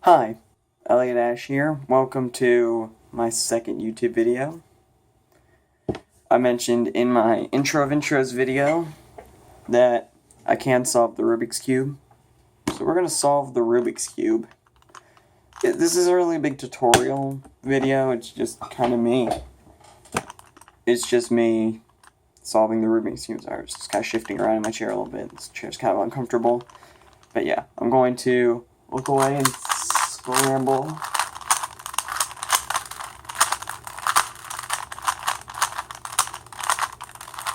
Hi, Elliot Ash here. Welcome to my second YouTube video. I mentioned in my intro of intros video that I can solve the Rubik's Cube. So we're going to solve the Rubik's Cube. This is a really big tutorial video. It's just kind of me. It's just me solving the Rubik's Cube. I was just kind of shifting around in my chair a little bit. This chair's kind of uncomfortable. But yeah, I'm going to look away and scramble.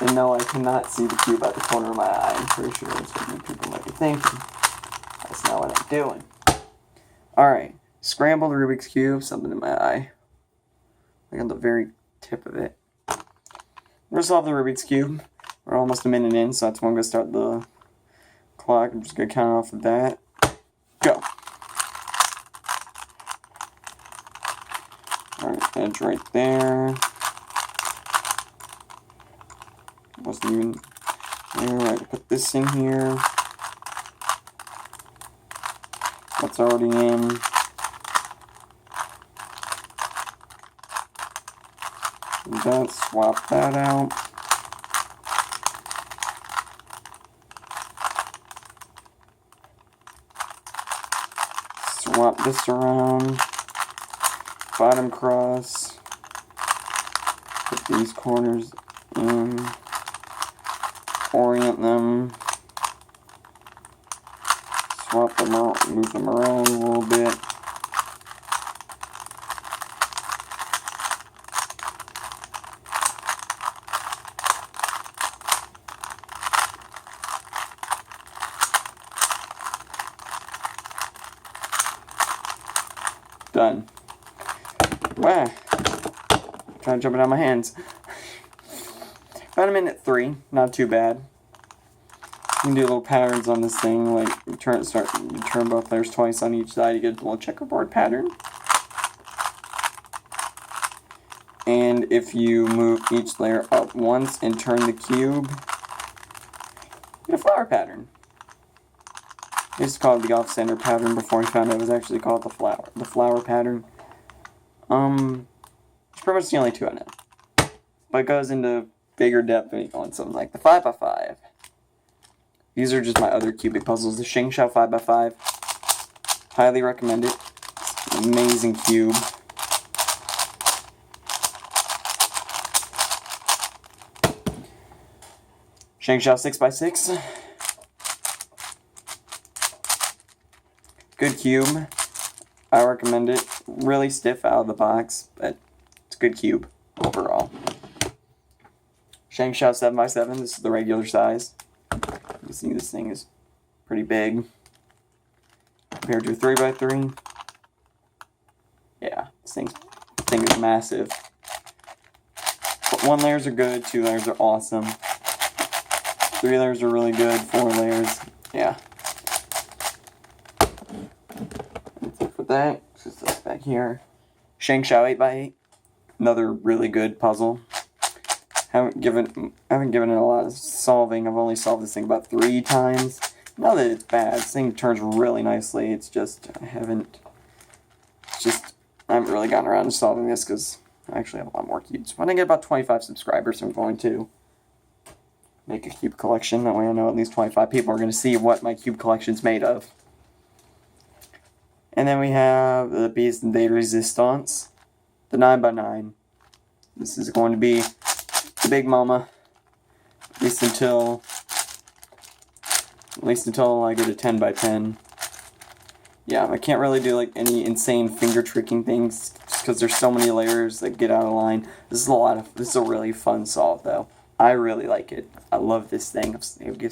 And no, I cannot see the cube out the corner of my eye. I'm pretty sure that's what you people might be thinking. That's not what I'm doing. Alright, scramble the Rubik's Cube, something in my eye. Like on the very tip of it. We're going to solve the Rubik's Cube. We're almost a minute in, so that's when I'm going to start the clock. I'm just going to count off of that. Go. Alright, edge right there. Wasn't even there. Right, put this in here. That's already in. That, swap that out. Swap this around. Bottom cross. Put these corners in. Orient them. Swap them out. Move them around a little bit. Done. Wow. Trying to jump it out of my hands. About a minute 3. Not too bad. You can do little patterns on this thing, like you turn both layers twice on each side, you get a little checkerboard pattern. And if you move each layer up once and turn the cube, you get a flower pattern. I used to call it the off-center pattern before I found out it was actually called the flower pattern. It's pretty much the only two I know. But it goes into bigger depth when you go on something like the 5x5. These are just my other cubic puzzles. The ShengShou 5x5. Highly recommend it. It's an amazing cube. ShengShou 6x6. Good cube. I recommend it. Really stiff out of the box, but it's a good cube overall. ShengShou 7x7. This is the regular size. You see this thing is pretty big compared to a 3x3. Yeah, this thing is massive. But 1 layers are good, 2 layers are awesome. 3 layers are really good, 4 layers, yeah. That's it for that. Just this back here. ShengShou 8x8. Another really good puzzle. Haven't given it a lot of solving. I've only solved this thing about 3 times. Not that it's bad. This thing turns really nicely. It's just I haven't really gotten around to solving this because I actually have a lot more cubes. When I get about 25 subscribers, I'm going to make a cube collection. That way I know at least 25 people are going to see what my cube collection's made of. And then we have the piece de resistance, the 9x9. This is going to be the big mama, at least until I get a 10x10. Yeah, I can't really do like any insane finger tricking things just because there's so many layers that get out of line. This is a really fun solve though. I really like it. I love this thing. I've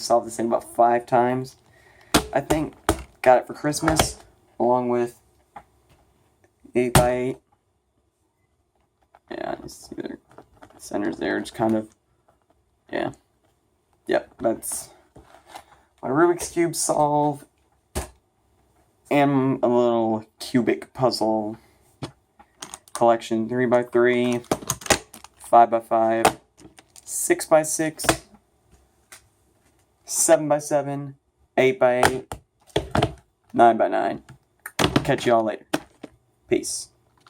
solved this thing about 5 times. I think got it for Christmas along with 8x8. Yeah, you see there. Centers there, just kind of, yeah. Yep, that's my Rubik's Cube solve. And a little cubic puzzle collection. 3x3, 5x5, 6x6, 7x7, 8x8, 9x9. catch you all later. Peace.